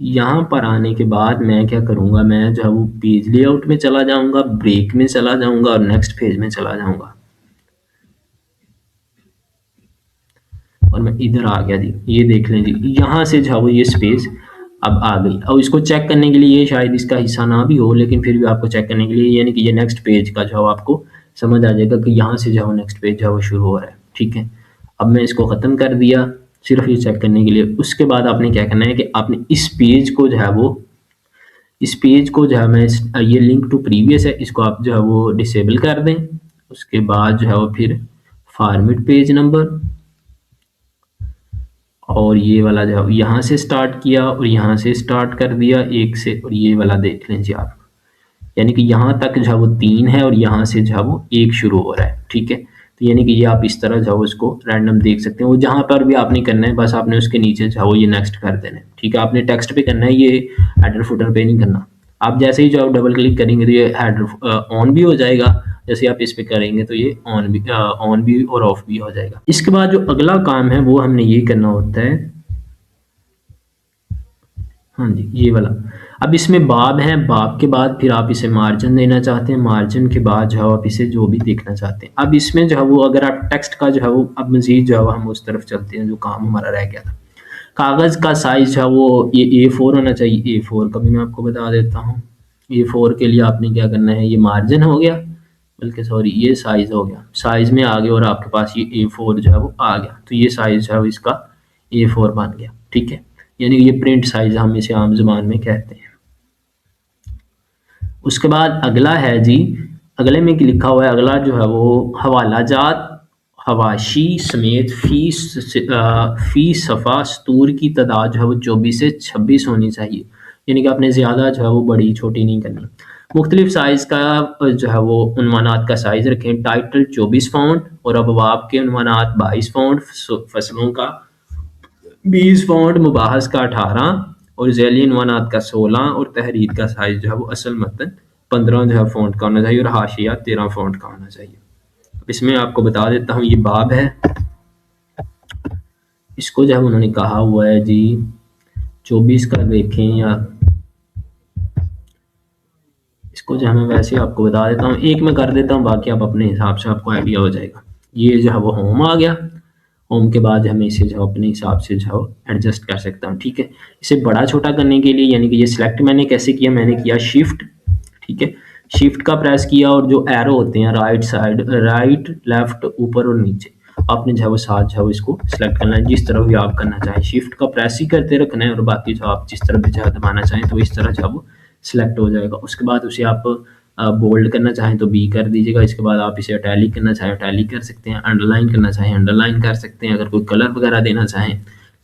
یہاں پر آنے کے بعد میں کیا کروں گا، میں جو ہے وہ پیج لے آؤٹ میں چلا جاؤں گا، بریک میں چلا جاؤں گا اور نیکسٹ پیج میں چلا جاؤں گا، اور میں ادھر آ گیا جی، یہ دیکھ لیں جی، یہاں سے جو ہے وہ یہ سپیس اب آ گئی۔ اور اس کو چیک کرنے کے لیے، یہ شاید اس کا حصہ نہ بھی ہو لیکن پھر بھی آپ کو چیک کرنے کے لیے، یعنی کہ یہ نیکسٹ پیج کا جو ہے آپ کو سمجھ آ جائے گا کہ یہاں سے جو ہے وہ نیکسٹ پیج جو ہے وہ شروع ہو رہا ہے، ٹھیک ہے۔ اب میں اس کو ختم کر دیا صرف یہ چیک کرنے کے لیے۔ اس کے بعد آپ نے کیا کرنا ہے کہ آپ نے اس پیج کو جو ہے وہ، اس پیج کو جو ہے میں یہ لنک ٹو پریویس ہے، اس کو آپ جو ہے وہ ڈسیبل کر دیں۔ اس کے بعد جو ہے وہ پھر فارمیٹ پیج نمبر، اور یہ والا جو ہے یہاں سے سٹارٹ کیا اور یہاں سے سٹارٹ کر دیا ایک سے، اور یہ والا دیکھ لیں جی آپ، یعنی کہ یہاں تک جو ہے وہ 3 ہے اور یہاں سے جو ہے وہ 1 شروع ہو رہا ہے، ٹھیک ہے۔ تو یعنی کہ یہ آپ اس طرح جو ہے اس کو رینڈم دیکھ سکتے ہیں، وہ جہاں پر بھی آپ نے کرنا ہے بس آپ نے اس کے نیچے جو ہے وہ یہ نیکسٹ کر دینا ہے، ٹھیک ہے۔ آپ نے ٹیکسٹ پہ کرنا ہے، یہ ہیڈر فوٹر پہ نہیں کرنا۔ آپ جیسے ہی جو ڈبل کلک کریں گے تو یہ ہیڈر آن بھی ہو جائے گا، جیسے آپ اس پہ کریں گے تو یہ آن بھی اور آف بھی ہو جائے گا۔ اس کے بعد جو اگلا کام ہے وہ ہم نے یہ کرنا ہوتا ہے، ہاں جی یہ والا۔ اب اس میں باب ہیں، باب کے بعد پھر آپ اسے مارجن دینا چاہتے ہیں، مارجن کے بعد جو ہے آپ اسے جو بھی دیکھنا چاہتے ہیں۔ اب اس میں جو ہے وہ اگر آپ ٹیکسٹ کا جو ہے وہ اب مزید جو ہے وہ ہم اس طرف چلتے ہیں جو کام ہمارا رہ گیا تھا۔ کاغذ کا سائز جو ہے وہ یہ A4 ہونا چاہیے، A4 کا بھی میں آپ کو بتا دیتا ہوں۔ A4 کے لیے آپ نے کیا کرنا ہے، یہ مارجن ہو گیا، بلکہ سوری یہ سائز ہو گیا، سائز میں آ گیا اور آپ کے پاس یہ A4 جو ہے وہ آ گیا، تو یہ سائز جو ہے اس کا A4 بن گیا، ٹھیک ہے۔ یعنی یہ پرنٹ سائز ہم اسے عام زبان میں کہتے ہیں۔ اس کے بعد اگلا ہے جی، اگلے میں لکھا ہوا ہے، اگلا جو ہے وہ حوالہ جات حواشی سمیت فی صفحہ سطور کی تعداد جو ہے وہ 24 سے 26 ہونی چاہیے، یعنی کہ آپ نے زیادہ جو ہے وہ بڑی چھوٹی نہیں کرنی۔ مختلف سائز کا جو ہے وہ عنوانات کا سائز رکھیں، ٹائٹل 24 فونٹ اور ابواب کے عنوانات 22 فونٹ، فصلوں کا 20 فونٹ، مباحث کا 18 اور ذیلی عنوانات کا 16 اور تحریر کا سائز جو ہے وہ اصل متن 15 جو ہے فونٹ کا ہونا چاہیے اور حاشیہ 13 فونٹ کا ہونا چاہیے۔ اس میں آپ کو بتا دیتا ہوں، یہ باب ہے، اس کو جو ہے انہوں نے کہا ہوا ہے جی 24 کا دیکھیں، یا اس کو جو ہے میں ویسے آپ کو بتا دیتا ہوں، ایک میں کر دیتا ہوں، باقی آپ اپنے حساب سے آپ کو آئیڈیا ہو جائے گا۔ یہ جو ہے وہ ہوم آ گیا، ہوم کے بعد ہمیں اسے جو اپنے حساب سے جو ایڈجسٹ کر سکتا ہوں، ٹھیک ہے۔ اسے بڑا چھوٹا کرنے کے لیے، یعنی کہ یہ سلیکٹ میں نے کیسے کیا، میں نے کیا شفٹ، ٹھیک ہے، شفٹ کا پریس کیا اور جو ایرو ہوتے ہیں رائٹ سائڈ، رائٹ لیفٹ اوپر اور نیچے، آپ نے جو ہے وہ ساتھ جو ہے اس کو سلیکٹ کرنا ہے جس طرح بھی آپ کرنا چاہیں، شفٹ کا پریس ہی کرتے رکھنا ہے اور باقی جو آپ جس طرح بھی جو دبانا چاہیں تو اس طرح جو وہ سلیکٹ ہو جائے گا۔ اس کے بعد اسے آپ بولڈ کرنا چاہیں تو بی کر دیجیے گا، اس کے بعد آپ اسے اٹیلک کرنا چاہیں اٹیلک کر سکتے ہیں، انڈر لائن کرنا چاہیں انڈر لائن کر سکتے ہیں، اگر کوئی کلر وغیرہ دینا چاہیں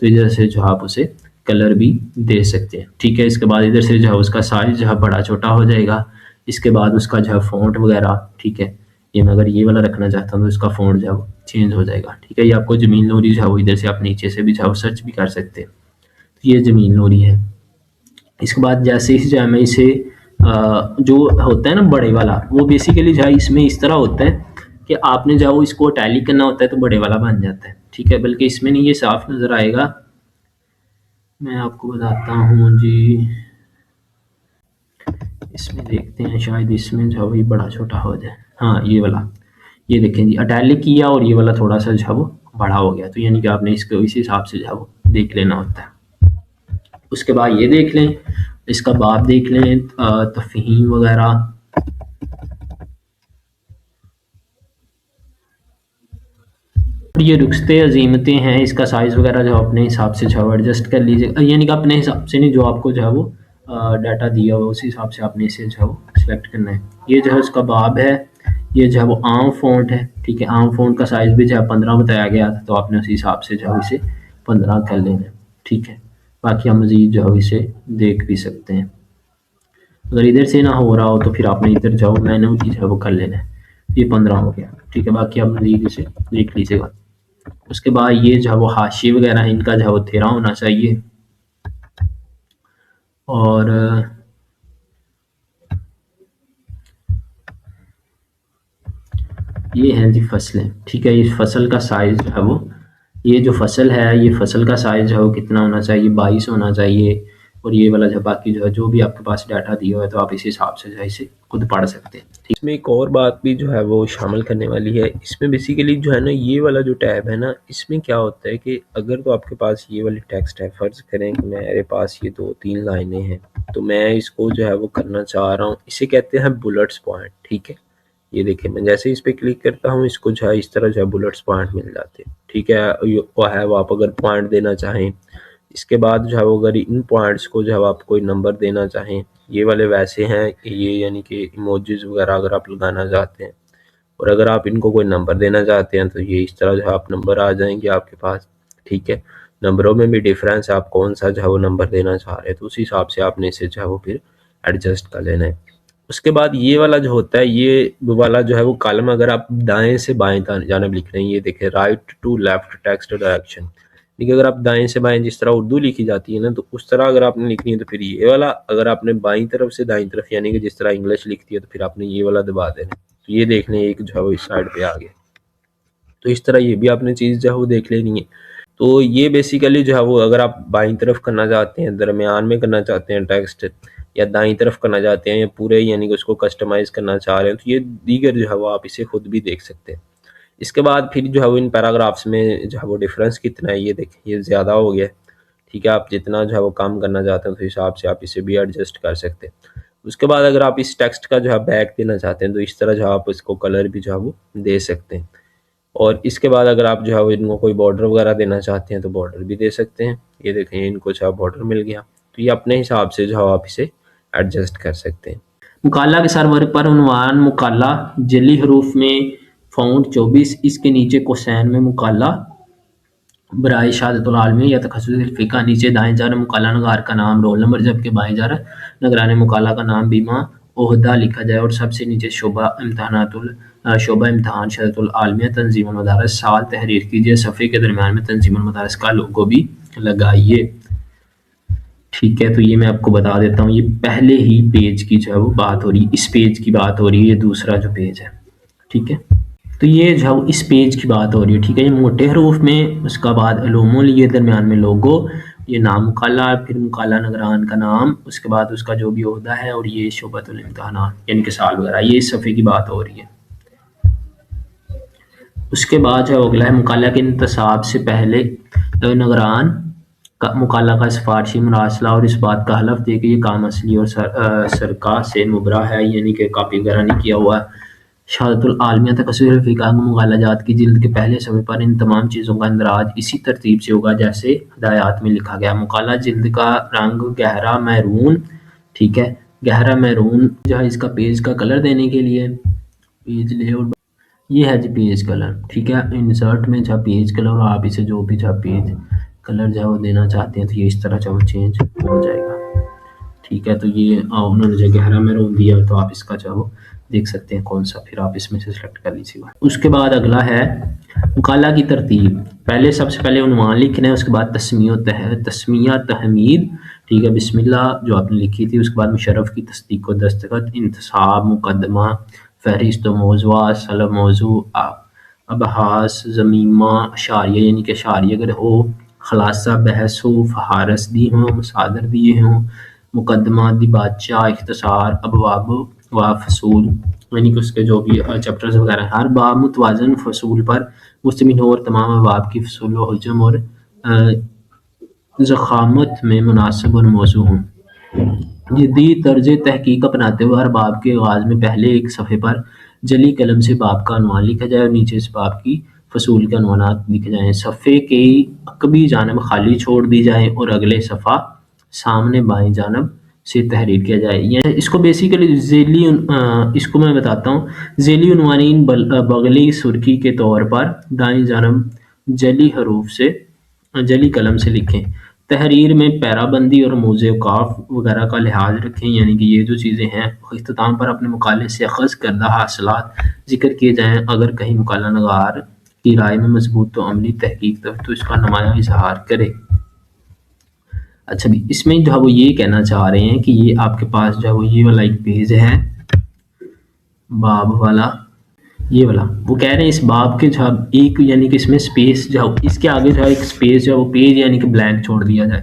تو ادھر سے جو آپ اسے کلر بھی دے سکتے ہیں، ٹھیک ہے۔ اس کے بعد ادھر سے جو ہے اس کا سائز جو ہے بڑا چھوٹا ہو جائے گا، اس کے بعد اس کا جو ہے فونٹ وغیرہ، ٹھیک ہے، یہ میں اگر یہ والا رکھنا چاہتا ہوں تو اس کا فونٹ جو ہے چینج ہو جائے گا، ٹھیک ہے۔ یہ آپ کو جمیل نوری جو ہے وہ ادھر سے آپ نیچے سے بھی جو ہے سرچ بھی کر سکتے ہیں، تو یہ جمیل نوری ہے۔ اس کے بعد جیسے ہی جو ہے میں اسے جو ہوتا ہے نا بڑے والا، وہ بیسیکلی جو ہے اس میں اس طرح ہوتا ہے کہ آپ نے جو اس کو اٹیلک کرنا ہوتا ہے تو بڑے والا بن جاتا ہے، ٹھیک ہے، بلکہ اس میں نہیں، یہ صاف نظر آئے گا، میں آپ کو بتاتا ہوں جی، اس میں دیکھتے ہیں شاید اس میں جو ہے بڑا چھوٹا ہو جائے، ہاں یہ والا، یہ دیکھیں جی اٹیلک کیا اور یہ والا تھوڑا سا جو ہے وہ بڑا ہو گیا، تو یعنی کہ آپ نے اس کو اس حساب سے جو ہے وہ دیکھ لینا ہوتا ہے۔ اس کے بعد یہ دیکھ لیں، اس کا باب دیکھ لیں، تفہیم وغیرہ، یہ رخصتیں عظیمتیں ہیں، اس کا سائز وغیرہ جو اپنے حساب سے جو ایڈجسٹ کر لیجیے، یعنی کہ اپنے حساب سے نہیں، جو آپ کو جو ہے وہ ڈیٹا دیا ہو اسی حساب سے آپ نے اسے جو ہے وہ سلیکٹ کرنا ہے۔ یہ جو ہے اس کا باب ہے، یہ جو ہے وہ عام فونٹ ہے، ٹھیک ہے، عام فونٹ کا سائز بھی جو ہے 15 بتایا گیا تھا، تو آپ نے اسی حساب سے جو ہے اسے 15 کر لینا ہے، ٹھیک ہے۔ باقی ہم مزید جو ہے اسے دیکھ بھی سکتے ہیں، اگر ادھر سے نہ ہو رہا ہو تو پھر آپ نے ادھر جاؤ مینولی جو ہے وہ کر لینا ہے، یہ 15 ہو گیا، ٹھیک ہے، باقی آپ مزید اسے دیکھ لیجیے گا۔ اس کے بعد یہ جو ہے وہ حاشی وغیرہ ان کا جو ہے وہ 13 ہونا چاہیے، اور یہ ہیں جی فصلیں، ٹھیک ہے، یہ فصل کا سائز جو ہے وہ، یہ جو فصل ہے یہ فصل کا سائز جو ہے وہ کتنا ہونا چاہیے، 22 ہونا چاہیے، اور یہ والا جو باقی جو بھی آپ کے پاس ڈاٹا دیا ہوا ہے تو آپ اس حساب سے جو ہے اسے خود پڑھ سکتے ہیں. اس میں ایک اور بات بھی جو ہے وہ شامل کرنے والی ہے. اس میں بیسیکلی جو ہے نا یہ والا جو ٹیب ہے نا اس میں کیا ہوتا ہے کہ اگر تو آپ کے پاس یہ والی ٹیکسٹ ہے، فرض کریں کہ میرے پاس یہ 2-3 لائنیں ہیں تو میں اس کو جو ہے وہ کرنا چاہ رہا ہوں، اسے کہتے ہیں بلٹس پوائنٹ. ٹھیک ہے، یہ دیکھیں میں جیسے اس پہ کلک کرتا ہوں اس کو جو ہے اس طرح جو ہے بلٹس پوائنٹ مل جاتے ہیں. ٹھیک ہے، وہ آپ اگر پوائنٹ دینا چاہیں، اس کے بعد جو ہے وہ اگر ان پوائنٹس کو جو ہے آپ کوئی نمبر دینا چاہیں، یہ والے ویسے ہیں کہ یہ یعنی کہ ایموجیز وغیرہ اگر آپ لگانا چاہتے ہیں، اور اگر آپ ان کو کوئی نمبر دینا چاہتے ہیں تو یہ اس طرح جو ہے آپ نمبر آ جائیں گے آپ کے پاس. ٹھیک ہے، نمبروں میں بھی ڈیفرنس ہے، آپ کون سا جو ہے وہ نمبر دینا چاہ رہے ہیں تو اس حساب سے آپ نے اسے جو ہے وہ پھر ایڈجسٹ کر لینا ہے. اس کے بعد یہ والا جو ہوتا ہے، یہ والا جو ہے وہ کالم اگر آپ دائیں سے بائیں جانب لکھ رہے ہیں، یہ دیکھیں right to left text direction. دیکھیں اگر آپ دائیں سے بائیں جس طرح اردو لکھی جاتی ہے نا تو اس طرح اگر آپ نے لکھنی ہے تو پھر یہ والا، اگر آپ نے بائیں طرف سے دائیں طرف یعنی کہ جس طرح انگلش لکھتی ہے تو پھر آپ نے یہ والا دبا دینا. تو یہ دیکھ لیں ایک جو ہے وہ اس سائڈ پہ آ گیا. تو اس طرح یہ بھی آپ نے چیز جو ہے وہ دیکھ لینی ہے. تو یہ بیسیکلی جو ہے وہ اگر آپ بائیں طرف کرنا چاہتے ہیں، درمیان میں کرنا چاہتے ہیں ٹیکسٹ، یا دائیں طرف کرنا چاہتے ہیں یا پورے یعنی کہ اس کو کسٹمائز کرنا چاہ رہے ہیں تو یہ دیگر جو ہے وہ آپ اسے خود بھی دیکھ سکتے ہیں. اس کے بعد پھر جو ہے وہ ان پیراگرافس میں جو ہے وہ ڈفرینس کتنا ہے یہ دیکھیں، یہ زیادہ ہو گیا ہے. ٹھیک ہے، آپ جتنا جو ہے وہ کام کرنا چاہتے ہیں تو اس حساب سے آپ اسے بھی ایڈجسٹ کر سکتے ہیں. اس کے بعد اگر آپ اس ٹیکسٹ کا جو ہے بیک دینا چاہتے ہیں تو اس طرح جو ہے آپ اس کو کلر بھی جو ہے وہ دے سکتے ہیں. اور اس کے بعد اگر آپ جو ہے وہ ان کو کوئی بارڈر وغیرہ دینا چاہتے ہیں تو بارڈر بھی دے سکتے ہیں. یہ دیکھیں ان کو جو ہے بارڈر مل گیا. تو یہ اپنے حساب سے جو ہے آپ اسے ایڈجسٹ کر سکتے ہیں. مکالہ کے سرور پر عنوان مکالہ جلی حروف میں فونٹ 24، اس کے نیچے کوسین میں مکالہ برائے شہادت العالمیہ یا تخصص الفقہ، نیچے دائیں جانب مکالہ نگار کا نام، رول نمبر، جبکہ بائیں جانب نگران مکالہ کا نام، بیمہ، عہدہ لکھا جائے اور سب سے نیچے شعبہ امتحان شہادت العالمیہ تنظیم المدارس سال تحریر کیجیے. صفحے کے درمیان میں تنظیم المدارس کا لوگو بھی لگائیے. ٹھیک ہے، تو یہ میں آپ کو بتا دیتا ہوں، یہ پہلے ہی پیج کی جو ہے وہ بات ہو رہی ہے، اس پیج کی بات ہو رہی ہے، یہ دوسرا جو پیج ہے. ٹھیک ہے، تو یہ جو ہے اس پیج کی بات ہو رہی ہے. ٹھیک ہے، یہ موٹے حروف میں، اس کا بعد علوم، یہ درمیان میں لوگو، یہ نام مکالہ، پھر مکالہ نگران کا نام، اس کے بعد اس کا جو بھی عہدہ ہے، اور یہ شعبۃ الامتحانات یعنی کہ سال وغیرہ، یہ اس صفحے کی بات ہو رہی ہے. اس کے بعد جو اگلا ہے مکالہ کے انتصاب سے پہلے نگران مکالہ کا سفارشی مراسلہ اور اس بات کا حلف دے کہ یہ کام اصلی اور سرکا سے مبرا ہے، یعنی کہ کاپی وغیرہ نہیں کیا ہوا ہے. شہادت العالمیہ تخصص الفقہ مغالہ جات کی جلد کے پہلے صفحے پر ان تمام چیزوں کا اندراج اسی ترتیب سے ہوگا جیسے ہدایات میں لکھا گیا. مکالہ جلد کا رنگ گہرا میرون. ٹھیک ہے، گہرا میرون جہاں اس کا پیج کا کلر دینے کے لیے پیج لے اور یہ ہے جی پیج کلر. ٹھیک ہے، انسرٹ میں جہاں پیج کلر، اور آپ اسے جو بھی جہاں پیج کلر جو دینا چاہتے ہیں تو یہ اس طرح جو چینج ہو جائے گا. ٹھیک ہے، تو یہ انہوں نے جو گہرا میرون دیا تو آپ اس کا جو دیکھ سکتے ہیں کون سا، پھر آپ اس میں سے سلیکٹ کر لیجیے گا. اس کے بعد اگلا ہے مکالہ کی ترتیب. پہلے سب سے پہلے عنوان لکھنا ہے، اس کے بعد تسمیہ تحمید. ٹھیک ہے، بسم اللہ جو آپ نے لکھی تھی، اس کے بعد مشرف کی تصدیق و دستخط، انتصاب، مقدمہ، فہرست و موضوعات، سلب موضوع، ابحاث، ضمیمہ، اشاریہ یعنی کہ اشاریہ اگر ہو، خلاصہ، بحث ہو، فہارس دی ہوں، مصادر دیے ہوں، مقدمہ، دیباچہ، اختصار، ابواب و فصول یعنی کہ اس کے جو بھی چیپٹرز وغیرہ ہیں. ہر باب متوازن فصول پر مشتمل ہو اور تمام ابواب کی فصول و حجم اور ضخامت میں مناسب اور موزوں ہوں. جدید طرز تحقیق اپناتے ہوئے ہر باب کے آغاز میں پہلے ایک صفحے پر جلی قلم سے باب کا عنوان لکھا جائے اور نیچے اس باب کی فصول کے عنوانات لکھے جائیں. صفحے کی عقبی جانب خالی چھوڑ دی جائے اور اگلے صفحہ سامنے بائیں جانب سے تحریر کیا جائے. یعنی اس کو بیسیکلی ذیلی اس کو میں بتاتا ہوں، ذیلی عنوانین بغلی سرخی کے طور پر دائیں جانب جلی حروف سے جلی قلم سے لکھیں. تحریر میں پیرا بندی اور موضع اوقاف وغیرہ کا لحاظ رکھیں، یعنی کہ یہ جو چیزیں ہیں اختتام پر اپنے مقالے سے اخذ کردہ حاصلات ذکر کیے جائیں. اگر کہیں مکالہ نگار کی رائے میں مضبوط تو عملی تحقیق تو اس کا نمایاں اظہار کرے. اچھا بھی اس میں جو ہے وہ یہ کہنا چاہ رہے ہیں کہ یہ آپ کے پاس جو ہے وہ یہ والا ایک پیج ہے باب والا، یہ والا وہ کہہ رہے ہیں اس باب کے جو ایک یعنی کہ اس میں سپیس جو اس کے آگے جو ہے ایک سپیس جو ہے وہ پیج یعنی کہ بلینک چھوڑ دیا جائے.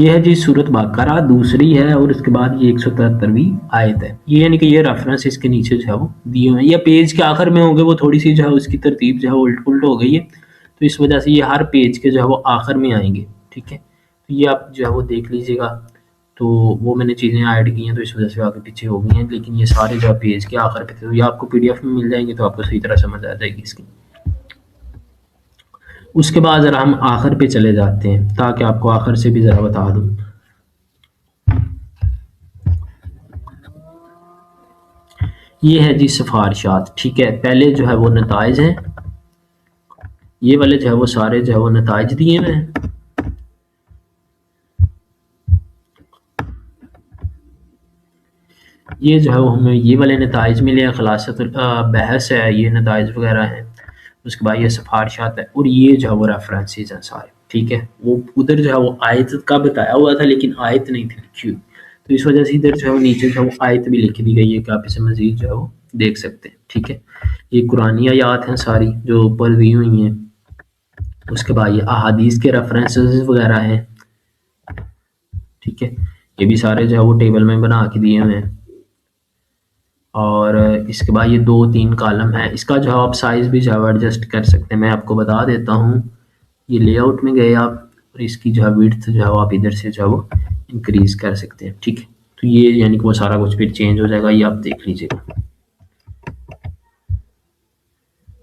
یہ ہے جی سورۃ بقرہ دوسری ہے، اور اس کے بعد یہ 173ویں آیت ہے. یہ یعنی کہ یہ ریفرنس اس کے نیچے جو ہے وہ دیے ہوئے ہیں، یا پیج کے آخر میں ہوں گے، وہ تھوڑی سی جو ہے اس کی ترتیب جو ہے الٹ پلٹ ہو گئی ہے، تو اس وجہ سے یہ ہر پیج کے جو ہے وہ آخر میں آئیں گے. ٹھیک ہے، تو یہ آپ جو ہے وہ دیکھ لیجیے گا. تو وہ میں نے چیزیں ایڈ کی ہیں تو اس وجہ سے آگے پیچھے ہو گئی ہیں، لیکن یہ سارے جو پیج کے آخر پہ تھے، تو یہ آپ کو PDF میں مل جائیں گے، تو آپ کو صحیح طرح سمجھ آ جائے گی اس کی. اس کے بعد ذرا ہم آخر پہ چلے جاتے ہیں تاکہ آپ کو آخر سے بھی ذرا بتا دوں. یہ ہے جی سفارشات. ٹھیک ہے، پہلے جو ہے وہ نتائج ہیں، یہ والے جو ہے وہ سارے جو ہے وہ نتائج دیے ہوئے ہیں. یہ جو ہے وہ ہمیں یہ والے نتائج ملے ہیں، خلاصۃ بحث ہے، یہ نتائج وغیرہ ہیں. اس کے بعد یہ سفارشات ہے، اور یہ جو ہے وہ ریفرنسز ہیں سارے. ٹھیک ہے، وہ ادھر جو ہے وہ آیت کا بتایا ہوا تھا لیکن آیت نہیں تھی لکھی ہوئی، تو اس وجہ سے ادھر جو ہے وہ نیچے جو ہے وہ آیت بھی لکھ دی گئی ہے کہ آپ اسے مزید جو ہے وہ دیکھ سکتے ہیں. ٹھیک ہے، یہ قرآنی آیات ہیں ساری جو اوپر دی ہوئی ہیں. اس کے بعد یہ احادیث کے ریفرنسز وغیرہ ہیں. ٹھیک ہے، یہ بھی سارے جو ہے وہ ٹیبل میں بنا کے دیے ہوئے ہیں. اور اس کے بعد یہ 2-3 کالم ہے، اس کا جو ہے آپ سائز بھی جو ہے ایڈجسٹ کر سکتے ہیں. میں آپ کو بتا دیتا ہوں، یہ لے آؤٹ میں گئے آپ، اور اس کی جو ہے ویڈتھ جو ہے آپ ادھر سے جو ہے وہ انکریز کر سکتے ہیں. ٹھیک ہے، تو یہ یعنی کہ وہ سارا کچھ پھر چینج ہو جائے گا، یہ آپ دیکھ لیجیے گا.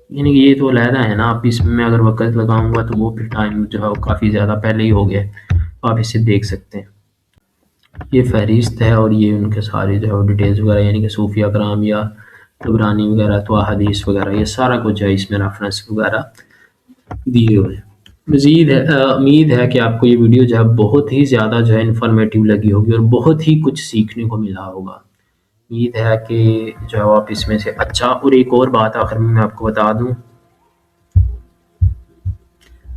یعنی کہ یہ تو علیحدہ ہے نا، آپ اس میں اگر وقت لگاؤں گا تو وہ پھر ٹائم جو ہے وہ کافی زیادہ پہلے ہی ہو گیا، آپ اسے دیکھ سکتے ہیں. یہ فہرست ہے، اور یہ ان کے سارے جو ہے ڈیٹیلز وغیرہ، یعنی کہ صوفیہ کرام یا طبرانی وغیرہ، تو احادیث وغیرہ، یہ سارا کچھ ہے اس میں ریفرنس وغیرہ دیے ہوئے ہیں. مزید ہے امید ہے کہ آپ کو یہ ویڈیو جو ہے بہت ہی زیادہ جو ہے انفارمیٹیو لگی ہوگی اور بہت ہی کچھ سیکھنے کو ملا ہوگا. امید ہے کہ جو ہے آپ اس میں سے اچھا. اور ایک اور بات آخر میں آپ کو بتا دوں،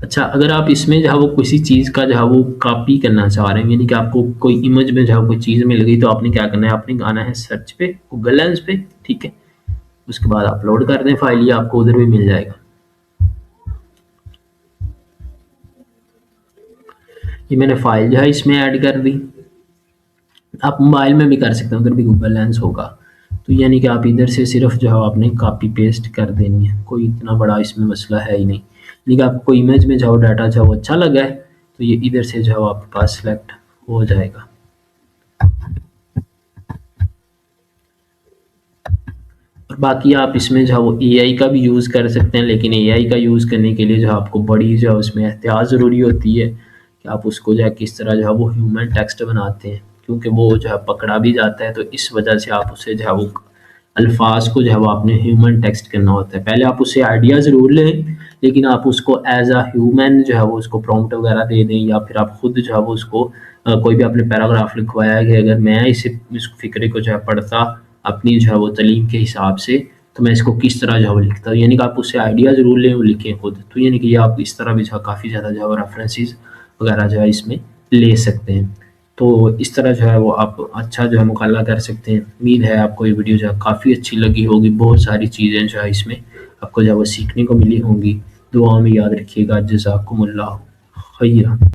اچھا اگر آپ اس میں جو ہے وہ کسی چیز کا جو ہے وہ کاپی کرنا چاہ رہے ہیں، یعنی کہ آپ کو کوئی امیج میں جو ہے کوئی چیز مل گئی، تو آپ نے کیا کرنا ہے، آپ نے گانا ہے سرچ پہ گوگل لینس پہ. ٹھیک ہے، اس کے بعد اپلوڈ کر دیں فائل، یہ آپ کو ادھر بھی مل جائے گا. یہ میں نے فائل جو ہے اس میں ایڈ کر دی. آپ موبائل میں بھی کر سکتے ہیں، ادھر بھی گوگل لینس ہوگا. تو یعنی کہ آپ ادھر سے صرف جو ہے آپ نے کاپی پیسٹ کر دینی ہے، کوئی اتنا بڑا اس میں مسئلہ ہے ہی نہیں. لیکن آپ کو امیج میں جو ڈاٹا جو وہ اچھا لگا ہے، تو یہ ادھر سے جو ہے آپ کے پاس سلیکٹ ہو جائے گا. اور باقی آپ اس میں جو ہے وہ AI کا بھی یوز کر سکتے ہیں، لیکن AI کا یوز کرنے کے لیے جو ہے آپ کو بڑی جو ہے اس میں احتیاط ضروری ہوتی ہے کہ آپ اس کو جو ہے کس طرح جو ہے وہ ہیومن ٹیکسٹ بناتے ہیں، کیونکہ وہ جو ہے پکڑا بھی جاتا ہے. تو اس وجہ سے آپ اسے جو ہے وہ الفاظ کو جو ہے وہ آپ نے ہیومن ٹیکسٹ کرنا ہوتا ہے. پہلے آپ اس سے آئیڈیا ضرور لیں، لیکن آپ اس کو ایز اے ہیومن جو ہے وہ اس کو پرومپٹ وغیرہ دے دیں، یا پھر آپ خود جو ہے وہ اس کو کوئی بھی اپنے پیراگراف لکھوایا ہے کہ اگر میں اس فکرے کو جو ہے پڑھتا اپنی جو ہے وہ تعلیم کے حساب سے، تو میں اس کو کس طرح جو ہے وہ لکھتا ہوں. یعنی کہ آپ اس سے آئیڈیا ضرور لیں اور لکھیں خود. تو یعنی کہ یہ آپ اس طرح بھی جو ہے کافی زیادہ جو ہے ریفرنسز وغیرہ جو ہے اس میں لے سکتے ہیں. تو اس طرح جو ہے وہ آپ اچھا جو ہے مطالعہ کر سکتے ہیں. امید ہے آپ کو یہ ویڈیو جو ہے کافی اچھی لگی ہوگی، بہت ساری چیزیں جو ہے اس میں آپ کو جو ہے وہ سیکھنے کو ملی ہوں گی. دعا میں یاد رکھیے گا. جزاکم اللہ خیرا.